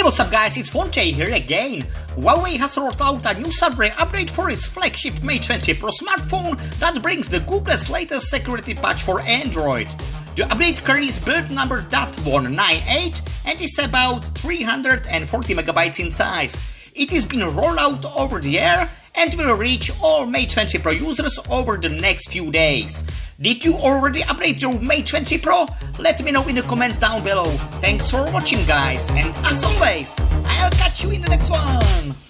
What's up guys, it's Fonte here again. Huawei has rolled out a new software update for its flagship Mate 20 Pro smartphone that brings the Google's latest security patch for Android. The update carries build number .198 and is about 340 megabytes in size. It is being rolled out over the air and will reach all Mate 20 Pro users over the next few days. Did you already update your Mate 20 Pro? Let me know in the comments down below. Thanks for watching guys, and as always, I'll catch you in the next one.